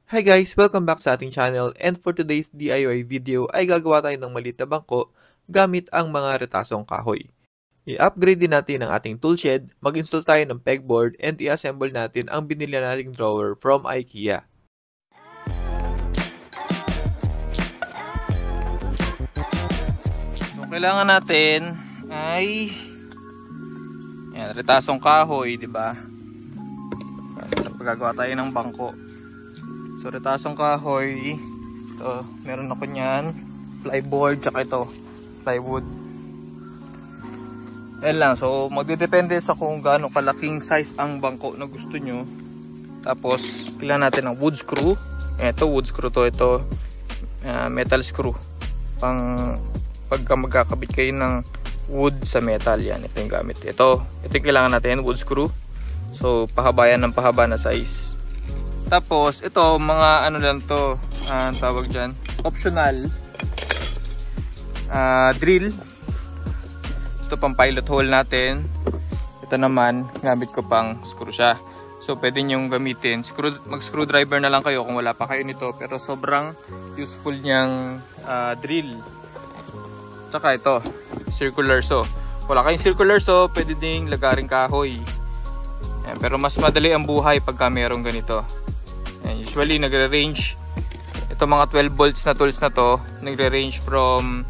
Hi guys! Welcome back sa ating channel, and for today's DIY video ay gagawa tayo ng maliit na bangko gamit ang mga retasong kahoy. I-upgrade din natin ang ating toolshed, mag-install tayo ng pegboard, and i-assemble natin ang binili nating drawer from IKEA. So kailangan natin ay retasong kahoy, di ba? Pagagawa tayo ng bangko. So retasong kahoy, ito, meron ako niyan, plyboard, tsaka ito, plywood. Yan lang, so magdedepende sa kung gaano kalaking size ang bangko na gusto nyo. Tapos, kailangan natin ng wood screw. Ito, wood screw to, ito, metal screw. Pagka magkakabit kayo ng wood sa metal, yan, ito yung gamit. Ito yung kailangan natin, wood screw. So, pahabayan ng pahaba na size. Tapos, ito, mga ano lang to, tawag dyan, optional drill. Ito pang pilot hole natin. Ito naman, gamit ko pang screw siya. So, pwede nyong gamitin. Mag-screwdriver na lang kayo kung wala pa kayo nito. Pero sobrang useful niyang drill. Tsaka ito, circular saw. Wala kayong circular saw, pwede ding lagaring kahoy. Yan, pero mas madali ang buhay pagka merong ganito. Yan, usually nagre-range ito mga 12 volts na tools na to, nagre-range from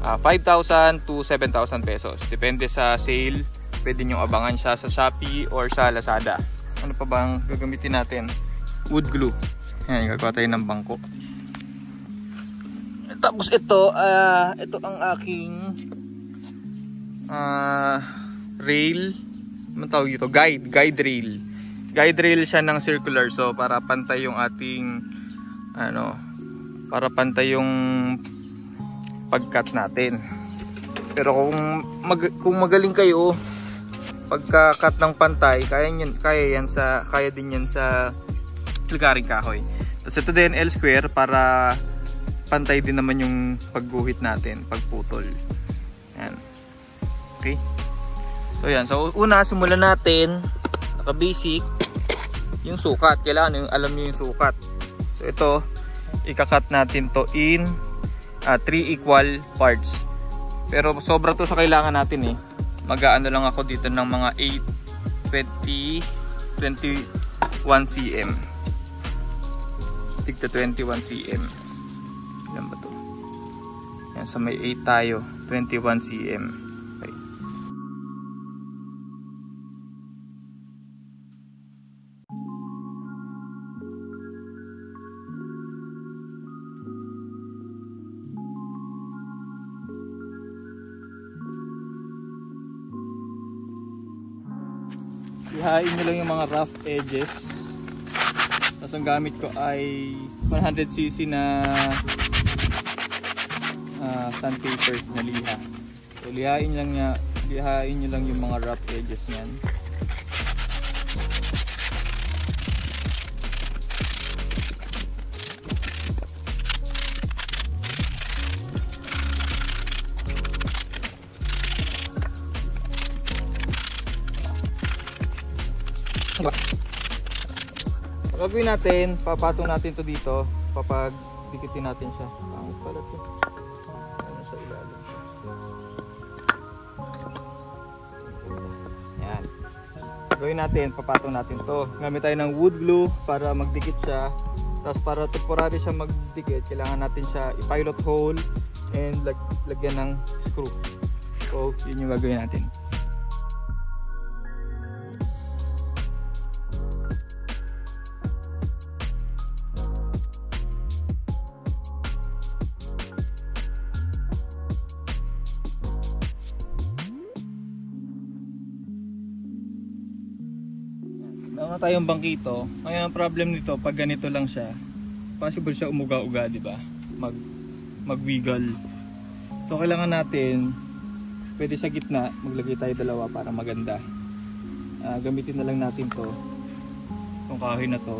5,000 to 7,000 pesos. Depende sa sale. Pwede nyo abangan siya sa Shopee or sa Lazada. Ano pa bang gagamitin natin? Wood glue. Yan, gagawa tayo ng bangko. Tapos ito ang aking rail. Ano tawag ito? Guide rail. Guide rail siya ng circular, so para pantay yung ating para pantay yung pagkat natin. Pero kung magaling kayo pagka-cut ng pantay, kaya din yan sa lagaring kahoy. Tapos ito din L square para pantay din naman yung pagguhit natin, pagputol. Yan. Okay? So yan, so una simulan natin naka-basic yung sukat. Kailangan alam niyo yung sukat. So ito, ika-cut natin to in 3 equal parts. Pero sobra to sa kailangan natin eh. Mag-aano lang ako dito ng mga 21 cm. Tigta 21 cm. Yan ba to? Yan, sa may 8 tayo. 21 cm. Okay. Ihain nyo lang yung mga rough edges. Tapos ang gamit ko ay 100cc na sandpaper na liha. So lihain nyo lang yung mga rough edges niyan. Gagawin natin, papatong natin to dito, papagdikitin natin siya. Pangit pala to. Ano sa ilalim siya. Yan. Gagawin natin, papatong natin to. Gamit tayo ng wood glue para magdikit siya. Tapos para temporary siya magdikit, kailangan natin siya i-pilot hole and lagyan ng screw. So, yun yung gagawin natin. Meron tayong bangkito. Ngayon ang problem nito, pag ganito lang siya, possible siya umuga-uga, di ba? Mag-wiggle. So kailangan natin, pwede sa gitna, maglagay tayo dalawa para maganda. Gamitin na lang natin to, itong kahoy na to.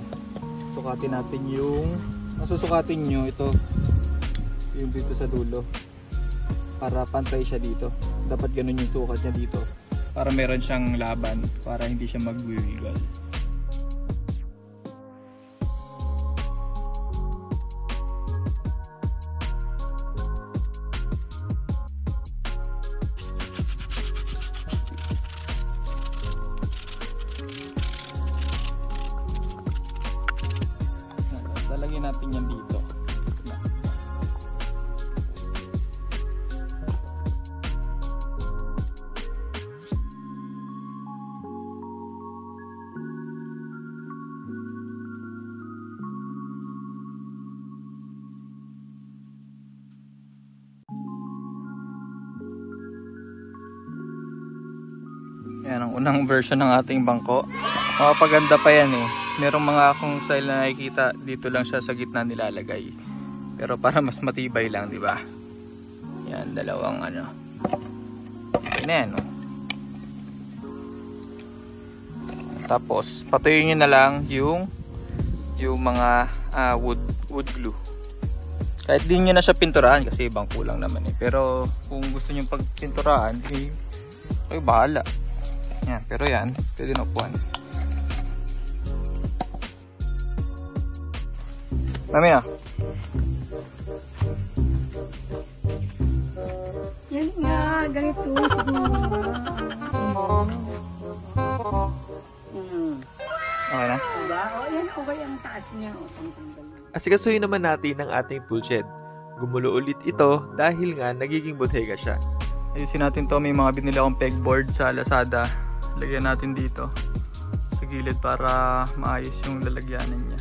Sukatin natin yung, nasusukatin nyo ito, yung dito sa dulo, para pantay siya dito. Dapat ganun yung sukat niya dito, para meron siyang laban, para hindi siya mag-wiggle. lalagyan natin yan dito. Yan ang unang version ng ating bangko. Makapaganda pa yan eh. Merong mga akong style na nakikita, dito lang siya sa gitna nilalagay. Pero para mas matibay lang, di ba? Yan, dalawang ano. Okay na yan, no? Tapos, patuyuin nyo na lang yung mga wood glue. Kahit di nyo na siya pinturahan kasi bangko lang naman eh. Pero kung gusto nyo pagpinturahan, ay bahala. Yan, pero yan, pwede na upuan. Mami ah. Yan nga, ganito siguro. Okay na? Diba? O yan, okay ang taas niya. Asikasuhin naman natin ang ating toolshed. Gumulo ulit ito dahil nga nagiging bodega siya. Ayusin natin to, may mga binili akong pegboard sa Lazada. Lagyan natin dito sa gilid para maayos yung lalagyanan niya.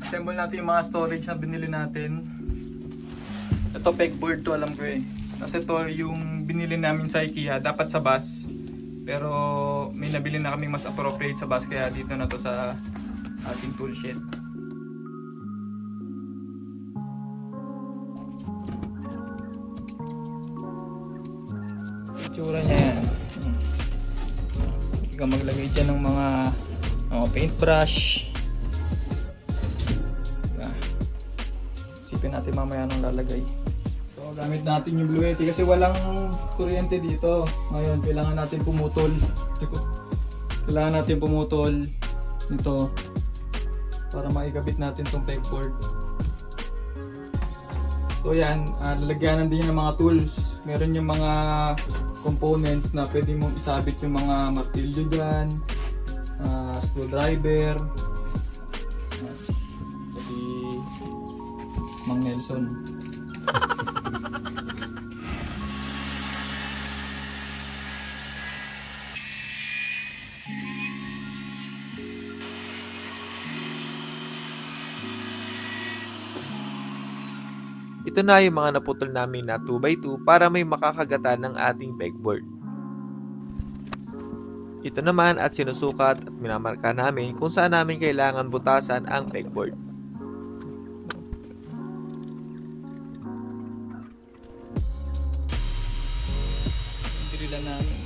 Assemble natin yung mga storage na binili natin. Ito pegboard to, alam ko eh. Kasi ito yung binili namin sa IKEA, dapat sa bus. Pero may nabili na kaming mas appropriate sa bus, kaya dito na to sa ating tool shed. Itsura niya yan. Hindi ka maglagay dyan ng mga paintbrush. Isipin natin mamaya nung lalagay. So gamit natin yung bluetti kasi walang kuryente dito. Ngayon kailangan natin pumutol. Kailangan natin pumutol nito para maikabit natin tong pegboard. So yan, lalagyanan din ng mga tools. Meron yung mga components na pwede mong isabit yung mga martilyo dyan, screwdriver, jadi Mang Nelson. Ito na yung mga naputol namin na 2x2 para may makakagatan ng ating pegboard. Ito naman at sinusukat at minamarka namin kung saan namin kailangan butasan ang pegboard. Dirilan namin.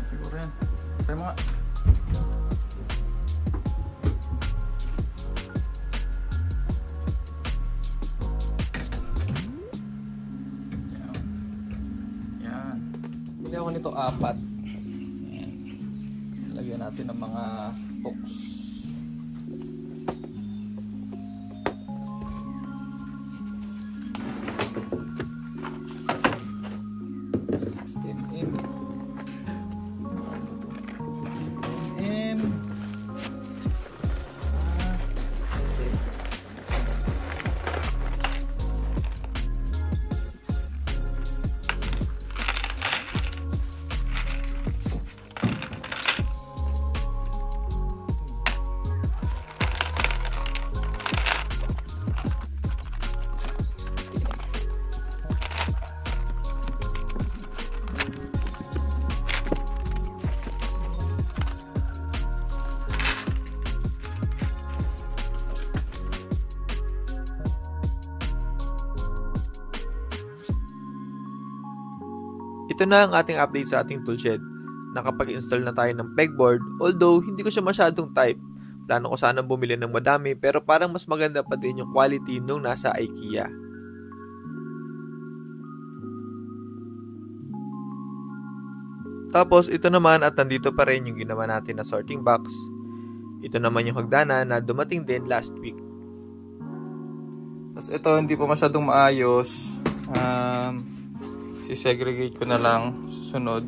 Siguro yan. Try mo nga. Yan. Bili ako nito 4. Yan. Lagyan natin ng mga hooks. Ito na ang ating update sa ating toolshed. Nakapag-install na tayo ng pegboard, although hindi ko siya masyadong type. Plano ko sanang bumili ng madami pero parang mas maganda pa din yung quality nung nasa IKEA. Tapos ito naman at nandito pa rin yung ginawa natin na sorting box. Ito naman yung hagdanan na dumating din last week. Tapos ito hindi pa masyadong maayos. Sisegregate ko na lang susunod.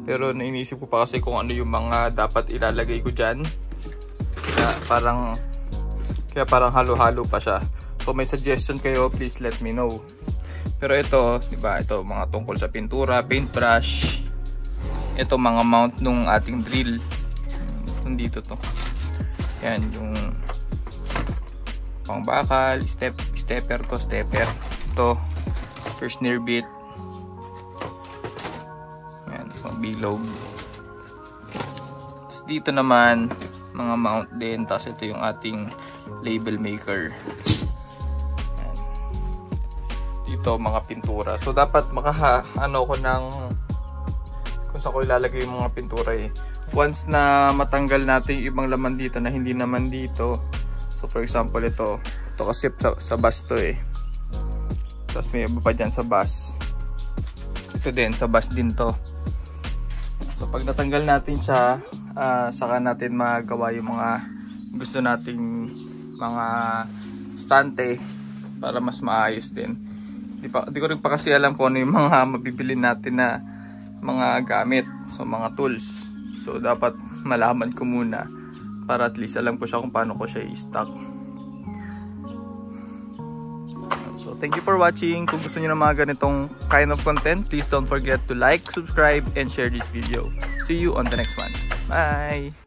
Pero nainisip ko pa kasi kung ano yung mga dapat ilalagay ko dyan. Kaya parang halo-halo pa siya. Kung may suggestion kayo, please let me know. Pero ito, diba, ito mga tungkol sa pintura, paintbrush. Ito mga mount nung ating drill. Nandito to. Yan yung pangbakal, stepper to, stepper. Ito, first near bit. Yan, pang bilog. Tapos dito naman, mga mount din. Tapos ito yung ating label maker. Yan. Dito, mga pintura. So, dapat ano ko ng kung saan ko ilalagay yung mga pintura eh. Once na matanggal natin yung ibang laman dito na hindi naman dito. So for example ito kasi sa bus to eh. Tapos may iba pa dyan sa bus. Ito din, sa bus din to. So pag natanggal natin siya, saka natin magawa yung mga gusto nating mga stante para mas maayos din. Di ko rin pa kasi alam kung ano yung mga mabibili natin na mga gamit, so mga tools. So dapat malaman ko muna para at least alam ko siya kung paano ko siya i-stock. So thank you for watching. Kung gusto niyo ng mga ganitong kind of content, please don't forget to like, subscribe, and share this video. See you on the next one. Bye!